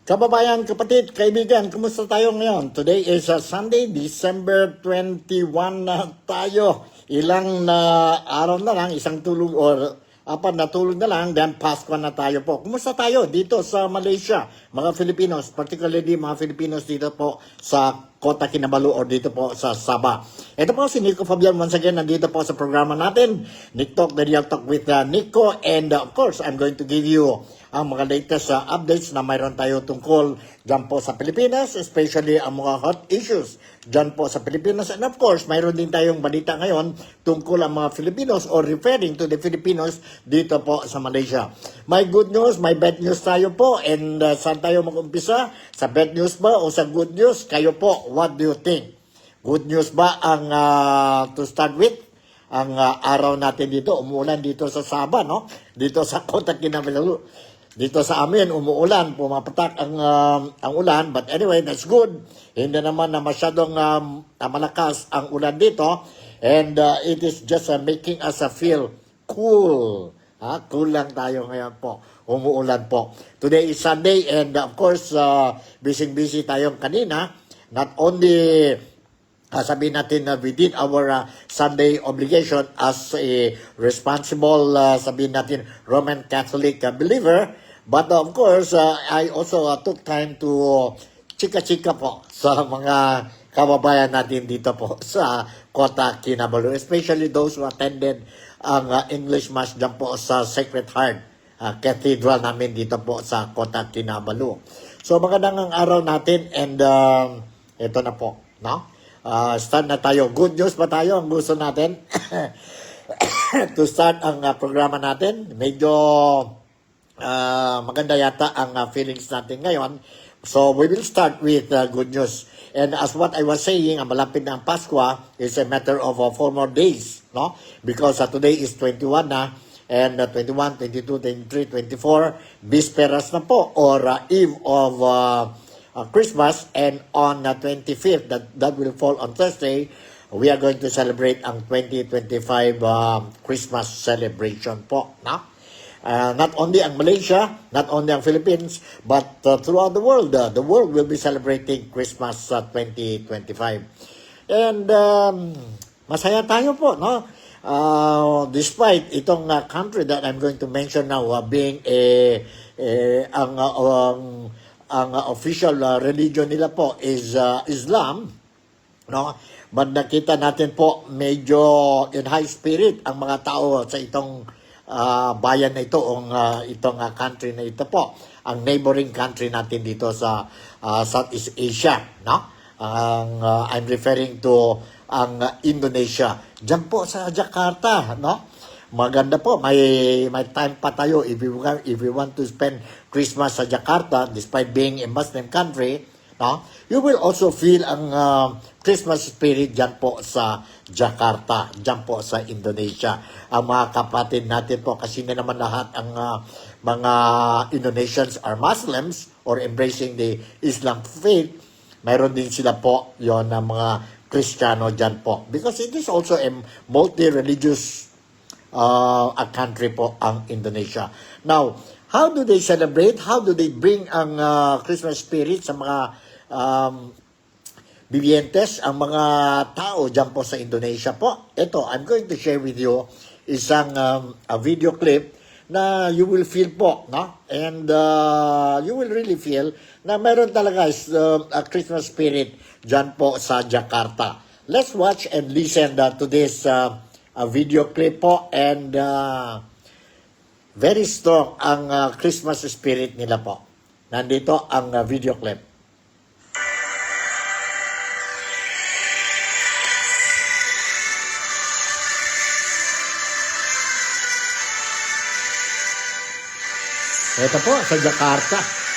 Kababayan, kapatid, kaibigan, kumusta tayo ngayon? Today is Sunday, December 21 na tayo. Ilang na araw na lang, isang tulog or apat na tulog na lang, then Pasko na tayo po. Kumusta tayo dito sa Malaysia, mga Filipinos, particularly mga Filipinos dito po sa Kota Kinabalu or dito po sa Sabah. Ito po si Nico Fabian once again, nandito po sa programa natin, Nick Talk, The Real Talk with Nico, and of course, I'm going to give you ang mga latest updates na mayroon tayo tungkol dyan po sa Pilipinas, especially ang mga hot issues dyan po sa Pilipinas. And of course, mayroon din tayong balita ngayon tungkol ang mga Filipinos or referring to the Filipinos dito po sa Malaysia. May good news, may bad news tayo po. And saan tayo mag-umpisa? Sa bad news ba o sa good news? Kayo po, what do you think? Good news ba ang to start with? Ang araw natin dito, umuulan dito sa Sabah, no? Dito sa Kota Kinabalu. Dito sa amin, umuulan, pumapatak ang ulan. But anyway, that's good. Hindi naman na masyadong malakas ang ulan dito. And it is just making us feel cool. Cool lang tayo ngayon po. Umuulan po. Today is Sunday and of course, busy-busy tayong kanina. Not only sabihin natin na we did our Sunday obligation as a responsible, sabihin natin, Roman Catholic believer. But of course, I also took time to chika-chika po sa mga kababayan natin dito po sa Kota Kinabalu. Especially those who attended ang English Mass dyan po sa Sacred Heart Cathedral namin dito po sa Kota Kinabalu. So magandang araw natin and ito na po, no? Start na tayo. Good news ba tayo ang gusto natin? To start ang programa natin. Medyo maganda yata ang feelings natin ngayon. So we will start with good news. And as what I was saying, ang malapit na ang Pasko is a matter of 4 more days, no? Because today is 21 na, and 21, 22, 23, 24, Bisperas na po, or Eve of Christmas, and on 25th, that will fall on Thursday, we are going to celebrate ang 2025 Christmas celebration po, no? Not only ang Malaysia, not only ang Philippines, but throughout the world will be celebrating Christmas 2025. And masaya tayo po, no? Despite itong country that I'm going to mention now being ang official religion nila po is Islam, no? But nakita natin po medyo in high spirit ang mga tao sa itong bayan na ito, itong country na ito po, ang neighboring country natin dito sa Southeast Asia, no? I'm referring to ang Indonesia. Diyan po sa Jakarta, no? Maganda po, may time pa tayo if we want to spend Christmas sa Jakarta despite being a Muslim country, no? You will also feel ang Christmas spirit dyan po sa Jakarta, dyan po sa Indonesia. Ang mga kapatid natin po, kasi na naman lahat ang mga Indonesians are Muslims or embracing the Islam faith, mayroon din sila po yon na mga Kristiyano dyan po. Because it is also a multi-religious a country po ang Indonesia. Now, how do they celebrate? How do they bring ang Christmas spirit sa mga bibientes, ang mga tao dyan po sa Indonesia po? Ito, I'm going to share with you isang a video clip na you will feel po, no? And you will really feel na meron talaga a Christmas spirit dyan po sa Jakarta. Let's watch and listen to this video clip po, and very strong ang Christmas spirit nila po. Nandito ang video clip. Ito po sa Jakarta.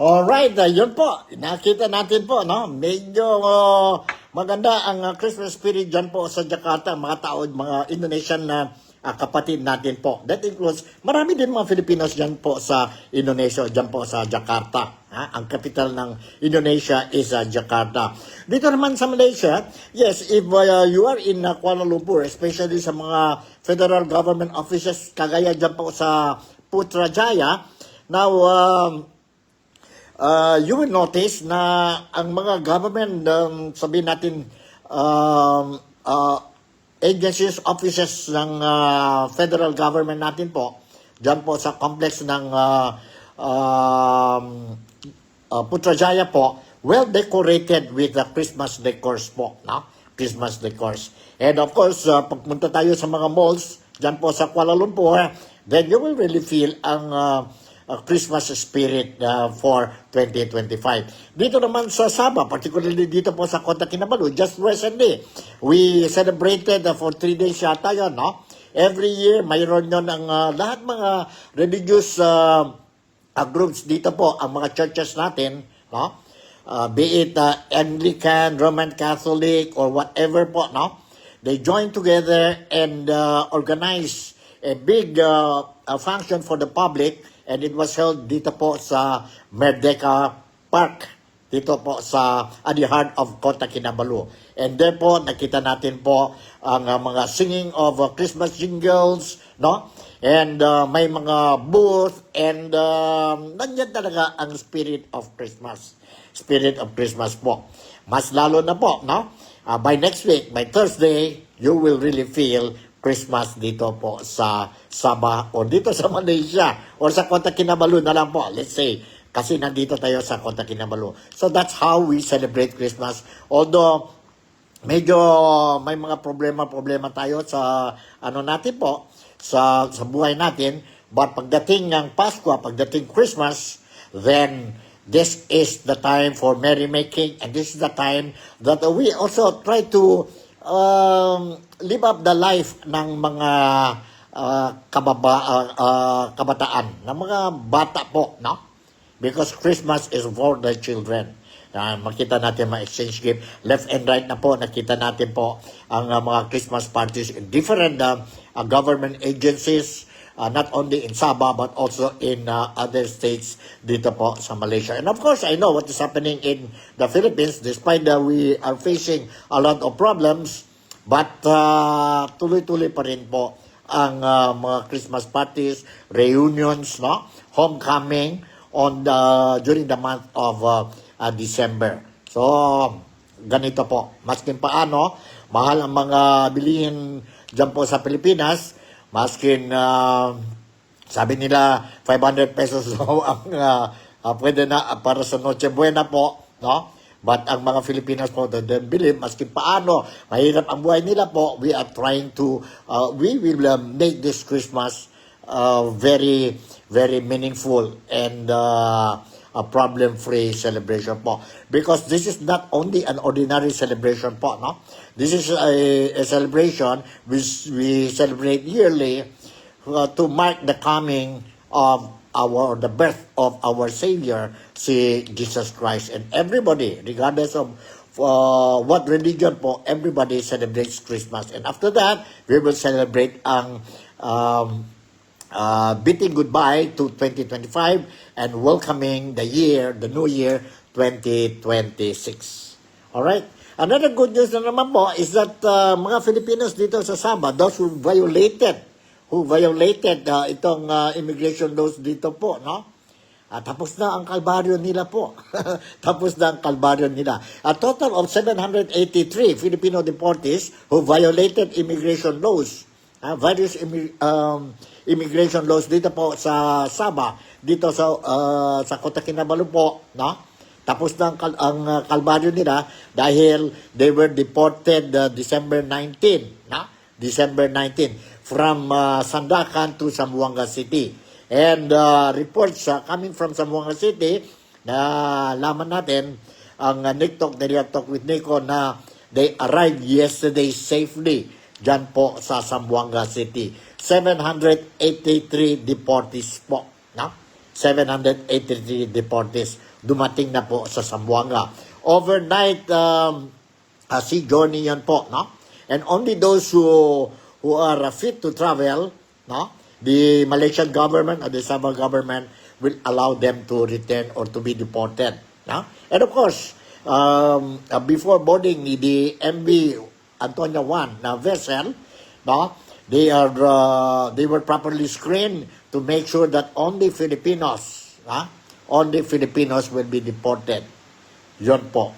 Alright, yun po. Nakita natin po, no? Medyo maganda ang Christmas spirit dyan po sa Jakarta, mga tao, mga Indonesian na kapatid natin po. That includes, marami din mga Filipinos dyan po sa Indonesia, dyan po sa Jakarta. Ang capital ng Indonesia is Jakarta. Dito naman sa Malaysia, yes, if you are in Kuala Lumpur, especially sa mga federal government offices, kagaya dyan po sa Putrajaya, now, you will notice na ang mga government, sabihin natin, agencies, offices ng federal government natin po, dyan po sa complex ng Putrajaya po, well decorated with the Christmas decors po, no? Christmas decors. And of course, pagpunta tayo sa mga malls, dyan po sa Kuala Lumpur, then you will really feel ang Christmas spirit for 2025. Dito naman sa Sabah, particularly dito po sa Kota Kinabalu, just recently, we celebrated for 3 days yata yun, no? Every year, mayroon yun ang lahat mga religious groups dito po, ang mga churches natin, no? Be it Anglican, Roman Catholic, or whatever po, no? They join together and organize a big function for the public, and it was held dito po sa Merdeka Park, dito po sa the heart of Kota Kinabalu. And there po, nakita natin po ang mga singing of Christmas jingles, no? And may mga booth, and nandiyan talaga ang spirit of Christmas. Spirit of Christmas po. Mas lalo na po, no? By next week, by Thursday, you will really feel Christmas dito po sa Sabah o dito sa Malaysia o sa Kota Kinabalu na lang po. Let's say, kasi nandito tayo sa Kota Kinabalu. So that's how we celebrate Christmas. Although, medyo may mga problema tayo sa natin po, sa buhay natin. But pagdating ng Pasko, pagdating Christmas, then this is the time for merrymaking, and this is the time that we also try to live up the life ng mga kabataan, ng mga bata po, no? Because Christmas is for the children. Makita natin mga exchange gift, left and right na po, nakita natin po ang mga Christmas parties in different government agencies, not only in Sabah but also in other states dito po sa Malaysia. And of course, I know what is happening in the Philippines despite that we are facing a lot of problems, but tuloy-tuloy pa rin po ang mga Christmas parties, reunions, no? Homecoming on during the month of December. So, ganito po. Maskin paano, mahal ang mga bilihin dyan po sa Pilipinas, maskin, sabi nila, 500 pesos ang pwede na para sa Noche Buena po, no? But ang mga Filipinos po, they don't believe, maskin paano, mahirap ang buhay nila po, we are trying to, we will make this Christmas very, very meaningful and a problem-free celebration po. Because this is not only an ordinary celebration po, no? This is a celebration which we celebrate yearly to mark the coming of the birth of our Savior, si Jesus Christ. And everybody, regardless of what religion po, everybody celebrates Christmas. And after that, we will celebrate ang bidding goodbye to 2025 and welcoming the new year 2026. Alright? Another good news na naman po is that mga Filipinos dito sa Sabah, those who violated itong immigration laws dito po, no? Tapos na ang kalbaryo nila po. Tapos na ang kalbaryo nila. A total of 783 Filipino deportees who violated immigration laws. Various immigration laws dito po sa Sabah, dito sa Kota Kinabalu po, no? Tapos na ang kalbaryo nila dahil they were deported December 19, no? December 19 from Sandakan to Zamboanga City. And reports coming from Zamboanga City na laman natin ang Nick Talk with Nico na they arrived yesterday safely dyan po sa Zamboanga City. 783 deportees po, no? 783 deportees dumating na po sa Zamboanga. Overnight sea journey yan po, no? And only those who are fit to travel, no? The Malaysian government or the Sabah government will allow them to return or to be deported, no? And of course, before boarding the MV Antonia 1 na vessel, no? They were properly screened to make sure that only Filipinos, only Filipinos will be deported. Yon po.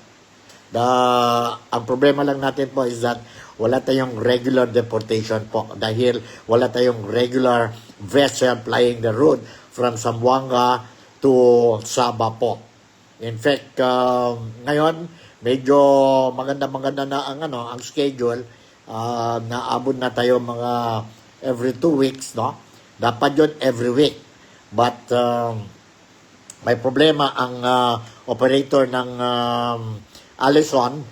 Ang problema lang natin po is that wala tayong regular deportation po dahil wala tayong regular vessel plying the route from Zamboanga to Sabah po. In fact, ngayon medyo maganda na ang schedule. Naabot na tayo mga every 2 weeks, no? Dapat yun every week. But may problema ang operator ng Allison,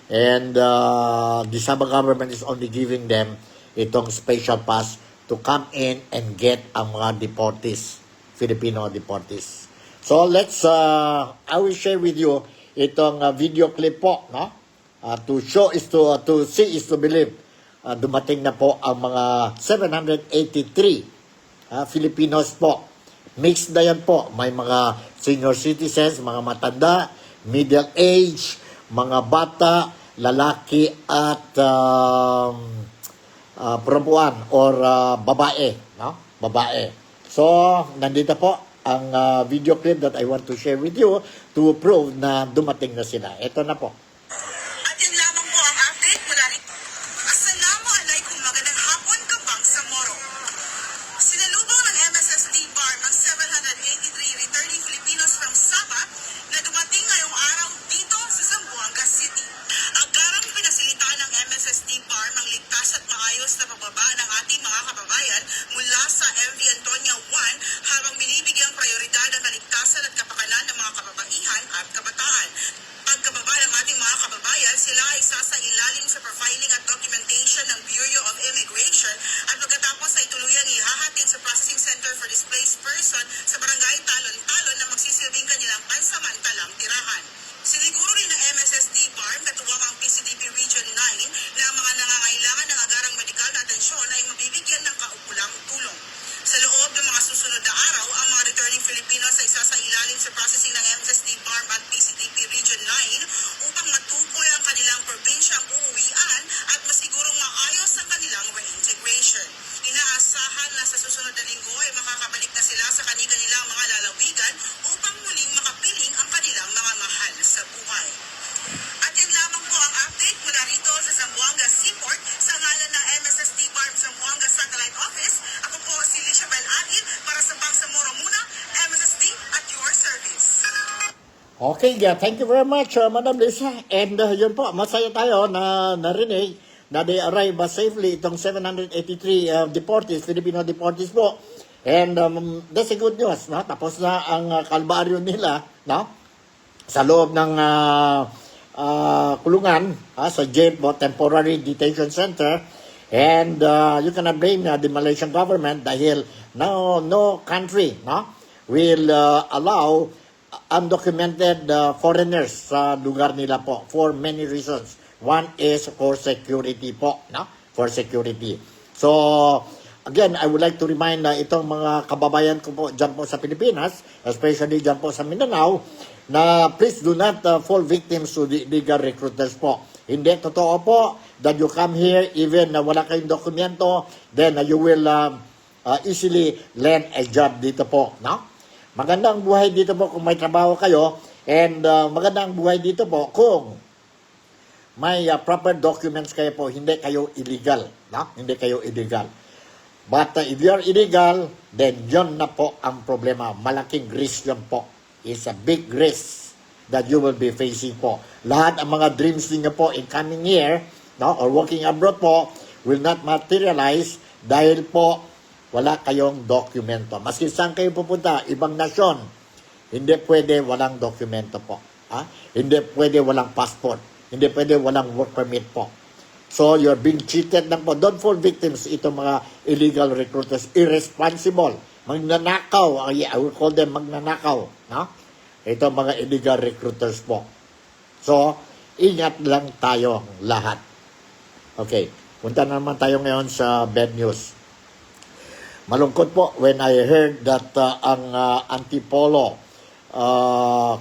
and the Sabah government is only giving them itong special pass to come in and get ang mga deportees, Filipino deportees. So I will share with you itong video clip po, no? To show is to see is to believe. Dumating na po ang mga 783 Filipinos po. Mixed na yan po. May mga senior citizens, mga matanda, middle age, mga bata, lalaki at probuan or babae, no? Babae. So, nandito po ang video clip that I want to share with you to prove na dumating na sila. Ito na po. At yun lamang po ang update mula rito. Assalamualaikum, magandang hapon kabang sa Moro. Sinalubong ng MSSD BARM ang 783 returning Filipinos from Sabah na dumating ngayong araw dito sa Zamboanga City. Agarang pinasilita ng MSSD BARM ang ligtas at maayos na pagbaba ng ating mga kababayan mula sa MV Antonia 1 habang binibigyang prioridad ang kaligtasan at kapakanan ng mga kababaihan at kabataan. Pagkababa ng ating mga kababayan, sila ay sasailalim sa profiling at documentation ng Bureau of Immigration at pagkatapos ay tuluyang ihahatid sa Processing Center for Displaced Person sa Barangay Talon-Talon na magsisilbing kanilang pansamantalang tirahan. Siniguro rin ng MSSD BARM katuwang ang PCDP Region 9 na ang mga nangangailangan ng agarang medikal na atensyon ay mabibigyan ng kaukulang tulong. Sa loob ng mga susunod na araw, ang mga returning Filipinos ay sasailalim sa processing ng MSSD BARM at PCDP Region 9 upang matukoy ang kanilang probinsyang uuwian at masigurong maayos ang kanilang reintegration. Inaasahan na sa susunod na linggo ay makakabalik na sila sa kanilang mga lalawigan upang muling makapiling ang kanilang mga mahal sa buhay. At yan lamang po ang update mula rito sa Zamboanga Seaport sa ngalan ng MSSD BARM Zamboanga Satellite Office. Ako po si Licia Belahid para sa Bangsamoro Muna, MSSD at your service. Okay, yeah, thank you very much, Madam Lisa. And yun po, masaya tayo na narinig na they arrive safely itong 783 deportees, Filipino deportees po. And that's a good news, no? Tapos na ang kalbaryo nila, no? Sa loob ng kulungan, sa jail po, temporary detention center. And you cannot blame the Malaysian government dahil no country, no, will allow undocumented foreigners sa lugar nila po for many reasons. One is for security po, no? For security. So, again, I would like to remind na itong mga kababayan ko po dyan po sa Pilipinas, especially dyan po sa Mindanao, na please do not fall victims to the illegal recruiters po. Hindi, totoo po that you come here even na wala kayong dokumento, then you will easily land a job dito po, no? Maganda ang buhay dito po kung may trabaho kayo, and maganda ang buhay dito po kung may proper documents kayo po, hindi kayo illegal, no? Hindi kayo illegal. But if you are illegal, then yun na po ang problema. Malaking risk yun po. It's a big risk that you will be facing po. Lahat ang mga dreams niyo po in coming year, no, or working abroad po, will not materialize dahil po wala kayong dokumento. Maski saan kayo pupunta, ibang nasyon, hindi pwede walang dokumento po. Hindi pwede walang passport. Hindi pwede walang work permit po. So, you're being cheated lang po. Don't fall victims itong mga illegal recruiters. Irresponsible. Magnanakaw. I will call them magnanakaw. No? Ito mga illegal recruiters po. So, ingat lang tayo lahat. Okay, punta na naman tayo ngayon sa bad news. Malungkot po when I heard that ang Antipolo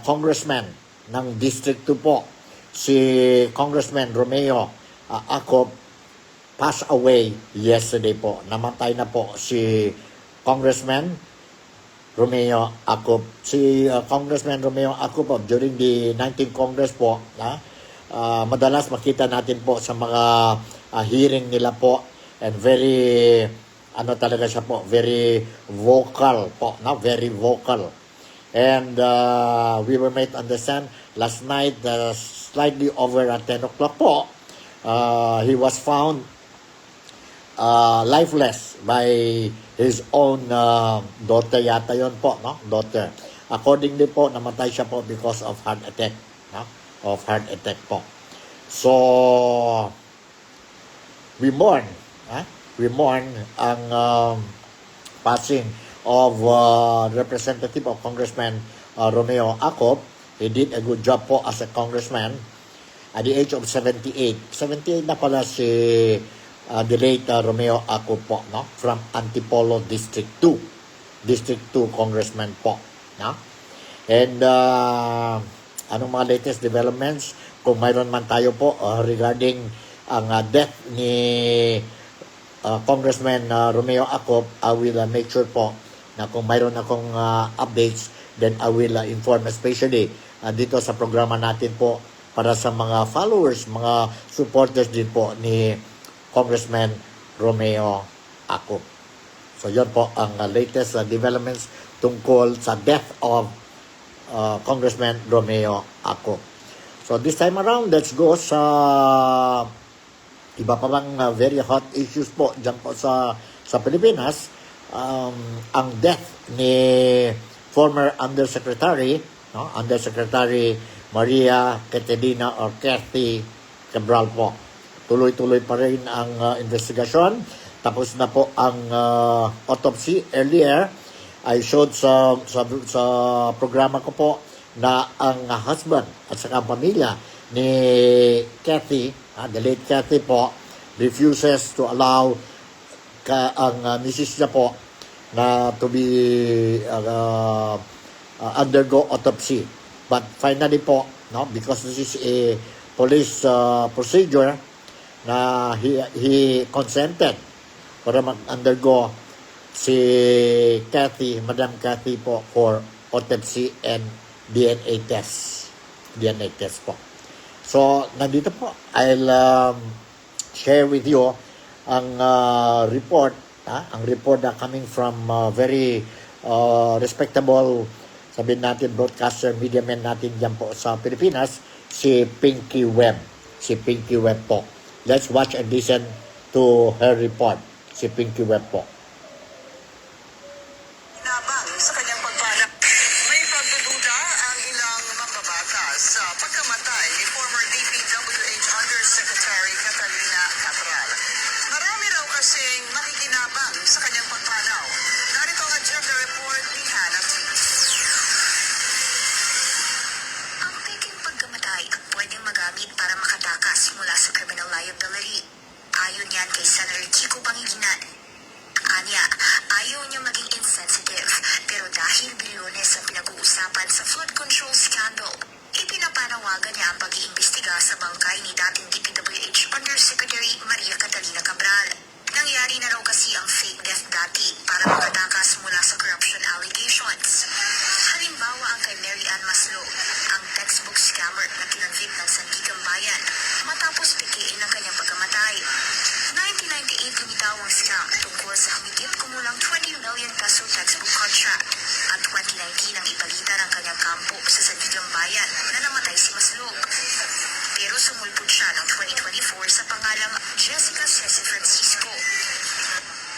congressman ng District 2 po, si Congressman Romeo Acop, passed away yesterday po. Namatay na po si Congressman Romeo Acop. Si Congressman Romeo Acop po, during the 19th Congress po, madalas makita natin po sa mga hearing nila po, and very talaga siya po, very vocal po, very vocal. And we were made to understand last night, slightly over at 10 o'clock po, he was found lifeless by his own daughter yata yon po, daughter. Accordingly po, namatay siya po because of heart attack, po. So, we mourn ang passing of representative of Congressman Romeo Acop. He did a good job po as a congressman at the age of 78. 78 na pala si the late Romeo Acop po, from Antipolo District 2. District 2 congressman po. And anong mga latest developments, kung mayroon man tayo po regarding ang death ni Congressman Romeo Acop, I will make sure po na kung mayroon akong updates, then I will inform, especially dito sa programa natin po para sa mga followers, mga supporters din po ni Congressman Romeo Acop. So yun po ang latest developments tungkol sa death of Congressman Romeo Acop. So this time around, let's go sa iba pa bang very hot issues po dyan po sa Pilipinas. Ang death ni former Undersecretary Maria Catalina or Kathy Cabral po. Tuloy-tuloy pa rin ang investigasyon. Tapos na po ang autopsy. Earlier, I showed sa programa ko po na ang husband at saka pamilya ni Kathy, the late Kathy po, refuses to allow ang misis niya po na to be undergo autopsy. But finally po, because this is a police procedure, na he consented para mag-undergo si Kathy, Madam Kathy po, for autopsy and DNA test. DNA test po. So, nandito po, I'll share with you ang report, ang report na coming from very respectable, sabihin natin, broadcaster, media man natin dyan po sa Pilipinas, si Pinky Webb. Si Pinky Webb po. Let's watch and listen to her report, si Pinky Webb po. Nabang sa kanyang pagpalak. May pagdududa ang ilang mambabatas sa pagkamatay ni former DPWH Undersecretary Catalina Cabral. Marami raw kasing makikinabang sa kanyang pagpanaw. Narito ang agenda report ni Hannah T. Ang peking pagkamatay pwedeng magamit para makatakas mula sa criminal liability. Ayon yan kay Senator Kiko Pangilinan. Anya, ayaw niya maging insensitive, pero dahil bilyones ang pinag-uusapan sa flood control scandal, ipinapanawagan niya ang pag-iimbestiga sa bangkay ni dating DPWH Undersecretary Maria Catalina Cabral. Nangyari na raw kasi ang fake death dati para makatakas mula sa corruption allegations. Halimbawa ang kay Mary Ann Maslow, ang textbook scammer na kinonvict ng Sandigan Bayan matapos pikiin ang kanyang pagkamatay. 1998 lumitaw ang scam tungkol sa humigit kumulang 20 million peso textbook contract. At 2019 ang ipalitan ang kanyang kampo sa Sandigan Bayan na namatay si Maslow. Pero sumulpot siya noong 2024 sa pangalang Jessica Ceci Francisco.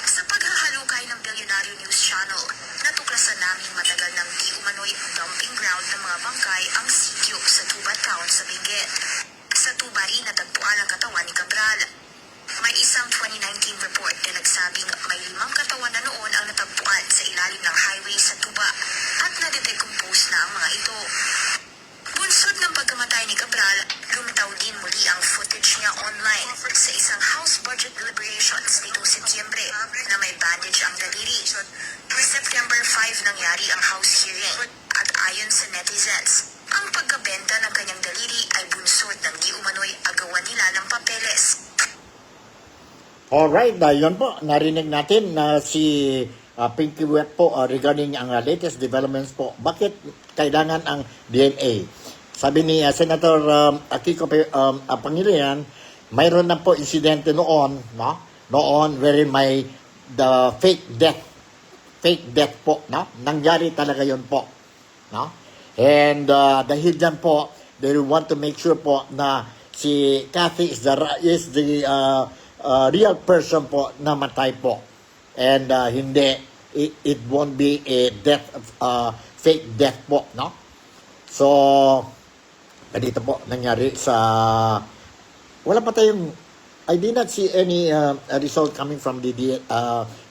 Sa paghahalukay ng Billionaire News Channel, natuklasan namin matagal ng di umano'y dumping ground ng mga bangkay ang sitio sa Tuba Town sa Benguet. Sa Tuba rin natagpuan ang katawan ni Cabral. May isang 2019 report na nagsabing may 5 katawan na noon ang natagpuan sa ilalim ng highway sa Tuba at na-decompose na ang mga ito. nangyari ang House hearing. At ayon sa netizens, ang pagkabenta ng kanyang daliri ay bunsod ng di umano'y agawan nila ng papeles. Alright, yun po, narinig natin na si Pinky Wet po regarding ang latest developments po. Bakit kailangan ang DNA? Sabi ni Senator Kiko Pangilinan, mayroon na po insidente noon, no? Noon wherein may the fake death po, no? Nangyari talaga yun po, no? And dahil dyan po, they want to make sure po na si Kathy is the real person po na matay po. And hindi, it won't be a death, fake death po, no? So, dito po nangyari sa, wala pa tayong, I did not see any result coming from the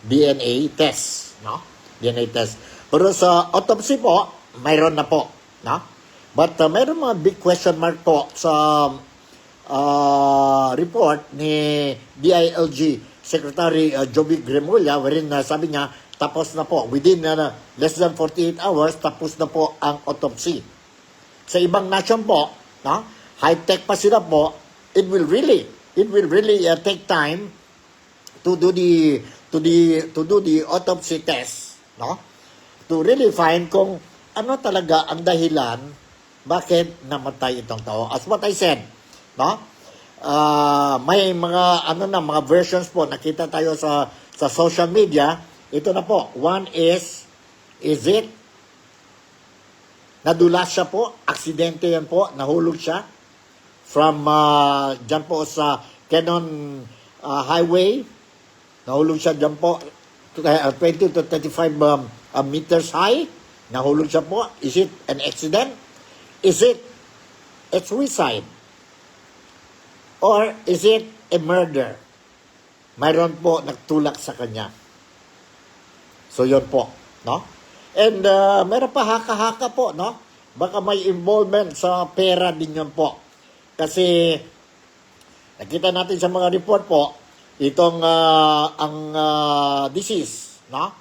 DNA test, no? DNA test. Pero sa autopsy po, mayroon na po, no? But mayroon mga big question mark po sa report ni DILG Secretary Jovic Remulla, wherein sabi niya, tapos na po, within less than 48 hours, tapos na po ang autopsy. Sa ibang nation po, no? High-tech pa sila po, it will really take time to do the autopsy test, no? To really find kung ano talaga ang dahilan bakit namatay itong tao. As what I said, no? May mga mga versions po nakita tayo sa social media. Ito na po. One is it nadulas siya po, aksidente yan po, nahulog siya from dyan po sa Cannon Highway. Nahulog siya dyan po 20 to 35 meters high. Nahulog siya po. Is it an accident? Is it a suicide? Or is it a murder? Mayroon po nagtulak sa kanya. So, yun po, no? And meron pa haka-haka po, no? Baka may involvement sa pera din yun po. Kasi, nakita natin sa mga report po, itong ang disease, no?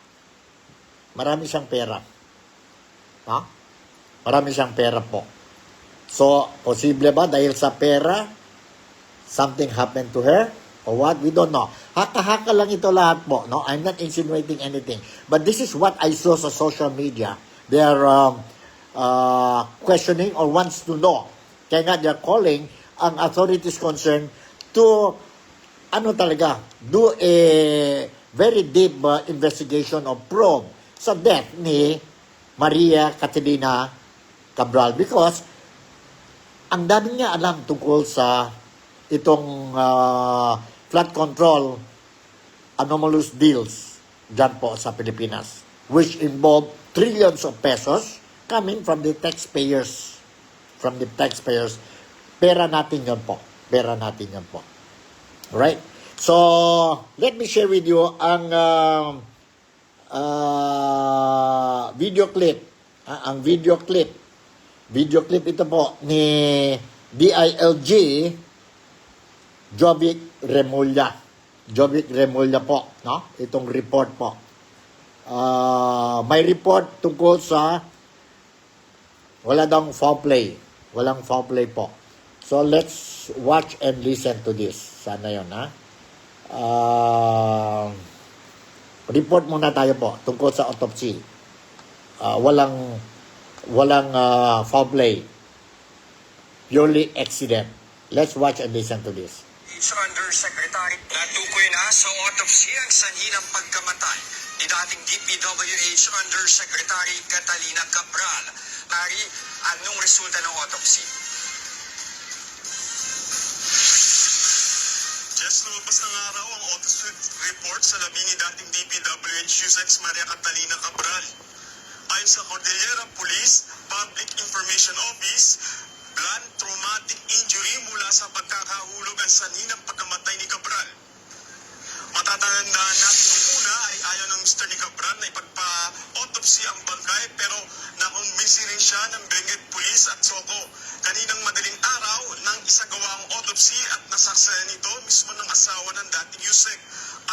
Marami siyang pera. No? Marami siyang pera po. So, posible ba dahil sa pera, something happened to her? Or what? We don't know. Haka-haka lang ito lahat po. No? I'm not insinuating anything. But this is what I saw sa social media. They are questioning or wants to know. Kaya nga they're calling ang authorities concerned to do a very deep investigation or probe sa death ni Maria Catalina Cabral because ang dami niya alam tungkol sa itong flood control anomalous deals dyan po sa Pilipinas, which involve trillions of pesos coming from the taxpayers. From the taxpayers. Pera natin yun po. Pera natin yun po. Right? So, let me share with you ang video clip. Ang video clip. Video clip ito po ni DILG Jovic Remulla. Jovic Remulla po, no? Itong report po. May report tungkol sa wala daw foul play. Walang foul play po. So let's watch and listen to this. Sana 'yon, ha? Report muna tayo po tungkol sa autopsy. Walang foul play. Purely accident. Let's watch and listen to this. Undersecretary, natukoy na sa autopsy ang sanhi ng pagkamatay ni dating DPWH Undersecretary Catalina Cabral. Ari, anong resulta ng autopsy? Just lumabas ng araw ang autopsy report sa labi ni dating DPWH USEX Maria Catalina Cabral. Ayon sa Cordillera Police Public Information Office, blunt traumatic injury mula sa pagkakahulog ang sanhi ng pagkamatay ni Cabral. Matatandaan natin nung una ay ayaw ng Mr. ni Cabral na ipagpa-autopsy ang bangkay pero nakumbinsi rin siya ng Benguet Police at Soco. Kaninang madaling araw nang isagawa ang autopsy at nasaksayan nito mismo ng asawa ng dating USEC.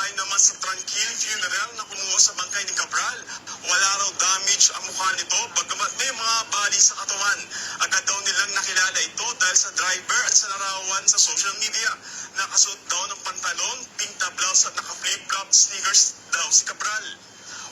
Ayon naman sa Tranquil Funeral na kumuha sa bangkay ni Cabral, Wala raw damage ang mukha nito, bagamat may mga bali sa katawan. Agad daw nilang nakilala ito dahil sa driver at sa larawan sa social media. Nakasuot daw ng pantalon, pink na blouse at naka-flip-flop sneakers daw si Cabral.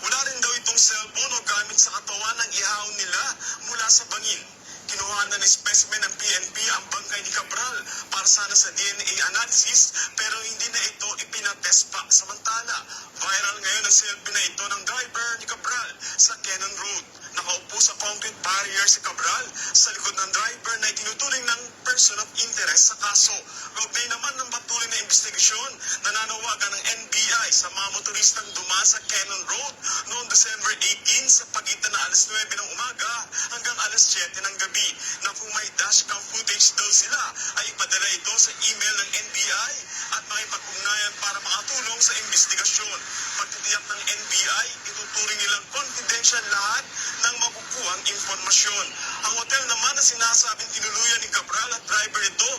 Wala rin daw itong cellphone o gamit sa katawan ng ihawon nila mula sa bangin. Kinuha na ng specimen ng PNP ang bangkay ni Cabral para sana sa DNA analysis pero hindi na ito ipinatest pa. Samantala, viral ngayon ang selfie na ito ng driver ni Cabral sa Cannon Road. Nakaupo sa concrete barrier si Cabral sa likod ng driver na itinuturing ng person of interest sa kaso. Kaugnay naman ng patuloy na investigasyon, nananawagan ng NBI sa mga motoristang dumaan sa Cannon Road noong December 18 sa pagitan ng alas 9 ng umaga hanggang alas 7 ng gabi na kung may dashcam footage daw sila ay ipadala ito sa email ng NBI at makipag-ugnayan para makatulong sa investigasyon. Pagtitiyak ng NBI, ituturing nilang confidential lahat ng makukuhang informasyon. Ang hotel naman na sinasabing tinuluyan ni Cabral at driver ito,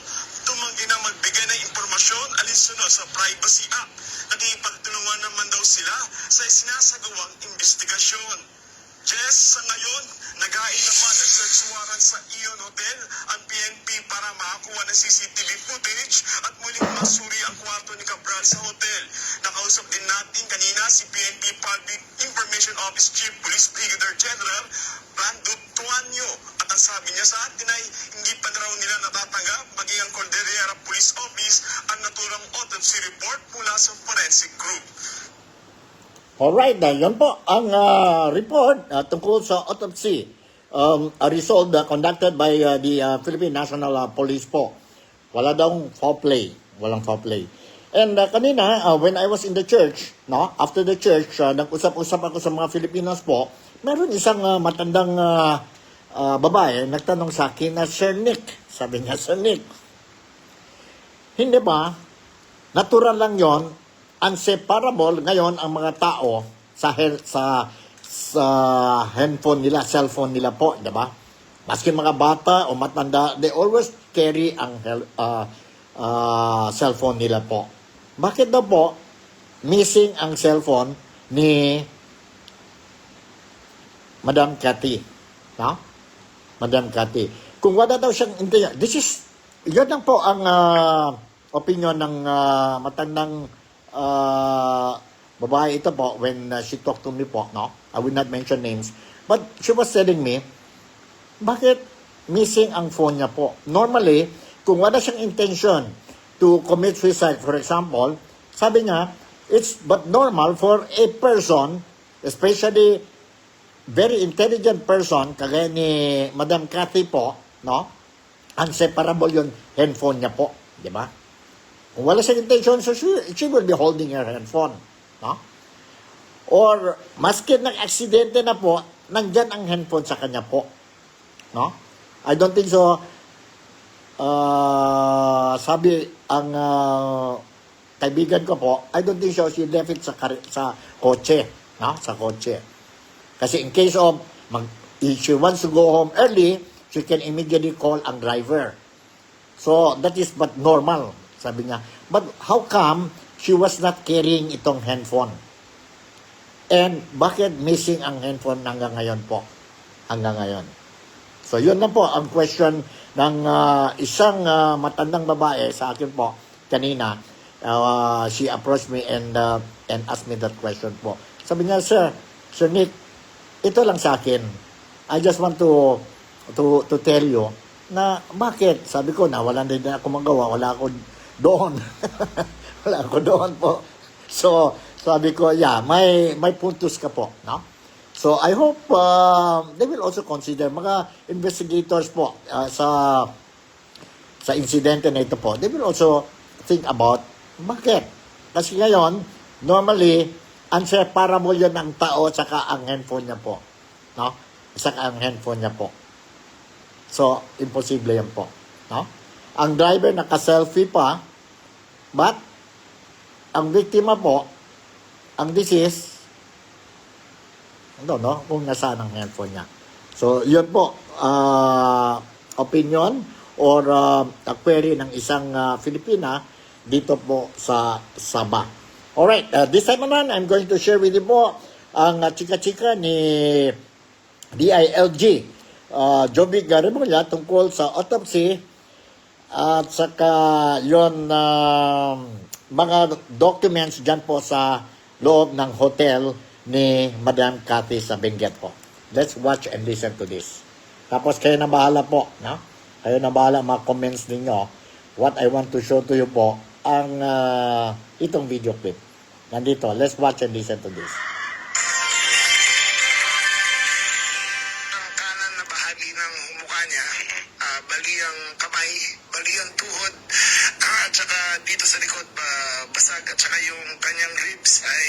tumanggi na magbigay ng impormasyon alinsunod sa Privacy Act. Nakikipagtulungan naman daw sila sa sinasagawang investigasyon. Jess, sa ngayon, nag-ain naman ang search warrant sa Ion Hotel ang PNP para makakuha ng CCTV footage at muling masuri ang kwarto ni Cabral sa hotel. Nakausap din natin kanina si PNP Public Information Office Chief Police Brigadier General Brando Tuanyo at ang sabi niya sa atin ay hindi pa raw nila natatanggap maging ang Cordillera Police Office ang naturang autopsy report mula sa forensic group. Alright, yun po ang report tungkol sa autopsy. A result conducted by the Philippine National Police po. Wala daw foul play. Walang foul play. And kanina, when I was in the church, no, after the church, nag-usap-usap ako sa mga Filipinos po, meron isang matandang babae, nagtanong sa akin na, Sir Nick, sabi niya, Sir Nick, hindi ba, natural lang yon, unseparable ngayon ang mga tao sa handphone nila, cellphone nila po, di ba? Maski mga bata o matanda, they always carry ang cellphone nila po. Bakit daw po missing ang cellphone ni Madam Cathy? No? Madam Cathy. Kung wala daw siyang intention, yun lang po ang opinion ng matandang babae ito po when she talked to me po, no? I will not mention names. But she was telling me, bakit missing ang phone niya po? Normally, kung wala siyang intention to commit suicide, for example, sabi niya, it's but normal for a person, especially very intelligent person, kagaya ni Madam Cathy po, no? Unseparable yung handphone niya po, di ba? Kung wala siyang intention, so she will be holding her handphone. No? Or, maski nag-aksidente na po, nandyan ang handphone sa kanya po. No? I don't think so. Sabi ang kaibigan ko po, I don't think so she left it sa kotse. No? Sa kotse. Kasi in case of, if she wants to go home early, she can immediately call ang driver. So, that is but normal. Sabi niya, but how come she was not carrying itong handphone? And bakit missing ang handphone hanggang ngayon po? Hanggang ngayon. So yun na po ang question ng isang matandang babae sa akin po kanina. She approached me and asked me that question po. Sabi niya, Sir Nick, ito lang sa akin. I just want to tell you na bakit? Sabi ko na wala din ako magawa, wala ako doon. Wala ako doon po. So, sabi ko, yeah, may puntos ka po, no? So, I hope they will also consider, mga investigators po sa insidente na ito po, they will also think about, bakit? Kasi ngayon, normally, unseparable yun ang tao at saka ang handphone niya po, no? Saka ang handphone niya po. So, imposible yan po, no? Ang driver naka-selfie pa, but, ang biktima po, ang deceased, I don't know kung nasaan ang handphone niya. So, yun po, opinion or query ng isang Filipina dito po sa Sabah. Alright, this time naman, I'm going to share with you po ang chika-chika ni DILG Jovic Remulla tungkol sa autopsy at saka yon mga documents dyan po sa loob ng hotel ni Madam Cathy sa Benguet po. Let's watch and listen to this. Tapos kayo na bahala po, no? Kayo na bahala mga comments ninyo. What I want to show to you po ang itong video clip. Nandito, let's watch and listen to this. Ang kanan na bahagi ng mukha niya, bali ang kamay, bali ang tuhod, at saka dito sa likod, basag, at saka yung kanyang ribs ay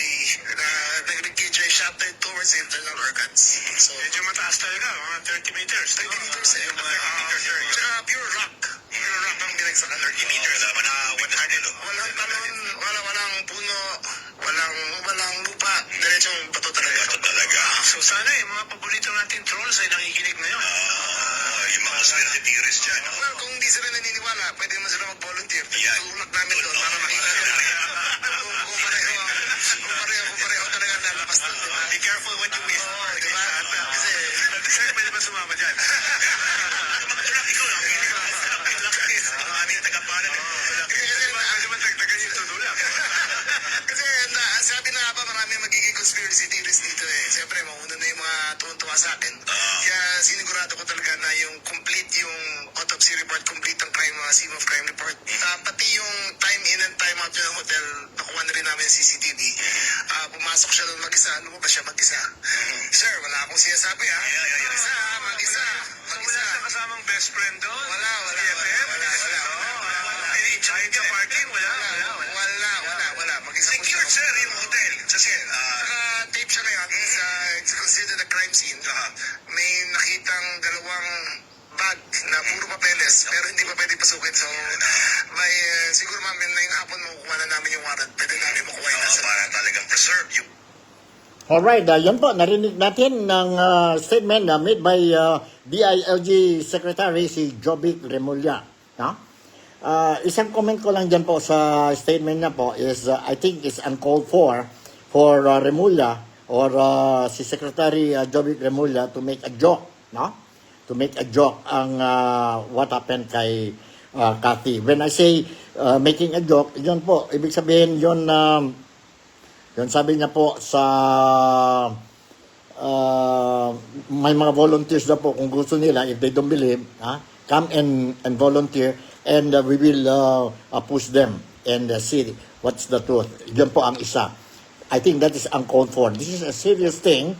nag-engage ay shafted towards the internal organs. So, medyo mataas talaga, mga 30 meters. 30 meters eh, yung mga 30 meters. Tsaka pure rock. Pure rock ang binagsakan. 30 meters, wala na 100. Walang talon, walang puno, walang lupa. Diretsong bato talaga. Bato talaga. So sana mga paborito natin trolls ay nakikinig ngayon. Yung mga conspiracy theorists dyan. Well, kung hindi sila naniniwala, pwede naman sila mag-volunteer. Tulak namin doon para makita nila. Kung pareho talaga lalabas doon. Be careful what you wish for. Diba? Kasi, sir, pwede ba sumama dyan? Magtulak ikaw lang. Maraming tagapanan. Kasi matagtagan yung tutulak. Kasi, sabi na ba, marami magiging conspiracy theories dito eh. Siyempre, mauna na yung mga tuwan-tuwa sa akin. Kaya sinigurado ko talaga na yung complete yung autopsy report, complete ang crime, scene of crime report. Pati yung time in and time out ng hotel, nakuha na rin namin yung CCTV. Pumasok siya doon mag-isa, lumabas siya mag-isa. Sir, wala akong sinasabi ha. Mag-isa. Wala ka kasamang best friend doon? Wala. Kahit yung parking, wala. Mag-isa po siya. Secure, sir, yung hotel. Kasi, tape siya ngayon. It's considered a crime scene. May nakitang dalawang bag na puro papeles, pero hindi pa pwede pasukin. So, siguro ma'am, ngayong hapon makukuha na namin yung warrant. Pwede namin makuha yung nasa. Para talagang preserve yung Alright, yan po, narinig natin ng statement na made by DILG Secretary si Jovic Remulla. No? Isang comment ko lang dyan po sa statement niya po is I think it's uncalled for Remulla or si Secretary Jovic Remulla to make a joke, no? To make a joke ang what happened kay Cathy. When I say making a joke, yun po, ibig sabihin yun sabi niya po sa may mga volunteers na po kung gusto nila, if they don't believe, come and volunteer and we will push them and see what's the truth. Yun po ang isa. I think that is uncalled for. This is a serious thing.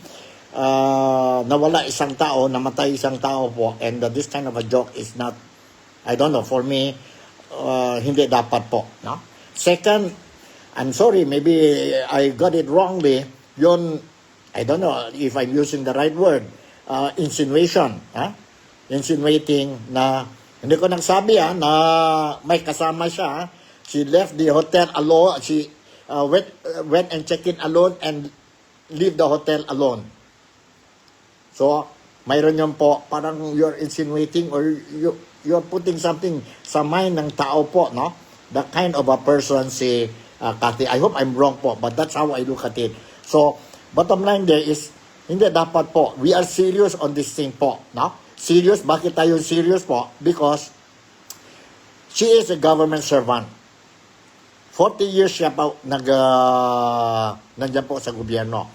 Nawala isang tao, namatay isang tao po, and this kind of a joke is not, I don't know, for me, hindi dapat po. No? Second, I'm sorry, maybe I got it wrongly. Yun, I don't know if I'm using the right word. Insinuation. Insinuating na, hindi ko nagsabi na may kasama siya. She left the hotel alone. She went and checked in alone and leave the hotel alone. So, mayroon yun po, parang you're insinuating or you're putting something sa mind ng tao po, no? The kind of a person si Cathy. I hope I'm wrong po, but that's how I look at it. So, bottom line there is, hindi dapat po. We are serious on this thing po. No? Serious? Bakit tayo serious po? Because she is a government servant. 40 years siya po nandiyan po sa gobyerno.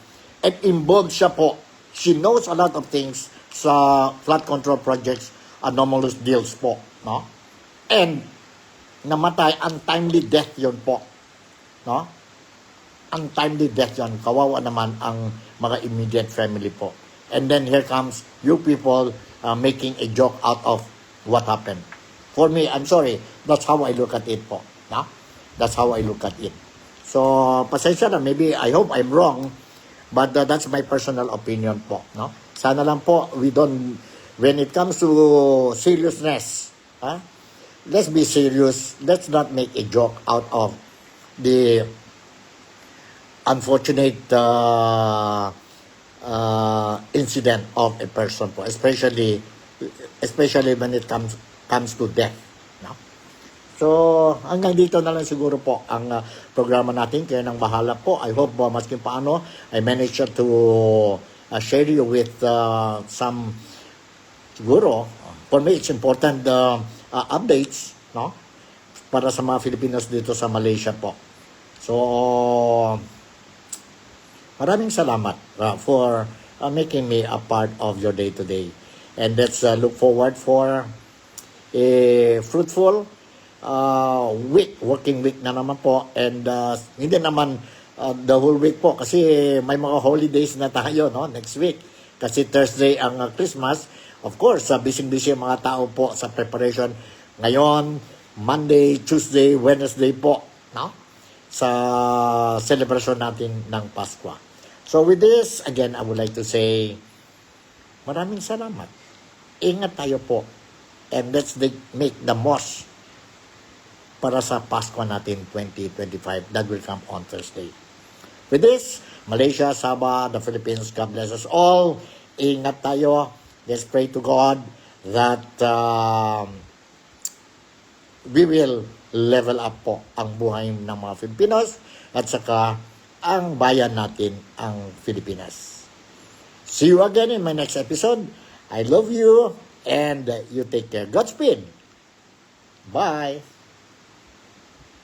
And involved siya po. She knows a lot of things sa flood control projects, anomalous deals po. No? And namatay, untimely death yun po. No? Untimely death yan. Kawawa naman ang mga immediate family po. And then here comes you people making a joke out of what happened. For me, I'm sorry, that's how I look at it po. No? That's how I look at it. So, pasensya na, maybe, I hope I'm wrong, but that's my personal opinion po. No? Sana lang po, when it comes to seriousness, let's be serious. Let's not make a joke out of the unfortunate incident of a person po, especially when it comes to death. No? So, hanggang dito na lang siguro po ang programa natin. Kaya nang bahala po. I hope maski paano, I managed to share you with some, siguro, for me, it's important updates, no? Para sa mga Filipinos dito sa Malaysia po. So, maraming salamat for making me a part of your day-to-day. And let's look forward for a fruitful week, working week na naman po. And hindi naman the whole week po kasi may mga holidays na tayo, no, next week. Kasi Thursday ang Christmas. Of course, busy-busy ang mga tao po sa preparation. Ngayon, Monday, Tuesday, Wednesday po, no, sa celebration natin ng Pasko. So with this, again, I would like to say, maraming salamat. Ingat tayo po. And let's make the most para sa Pasko natin 2025 that will come on Thursday. With this, Malaysia, Sabah, the Philippines, God bless us all. Ingat tayo. Let's pray to God that we will level up po ang buhay ng mga Filipinos at saka ang bayan natin, ang Pilipinas. See you again in my next episode. I love you and you take care. Godspeed. Bye.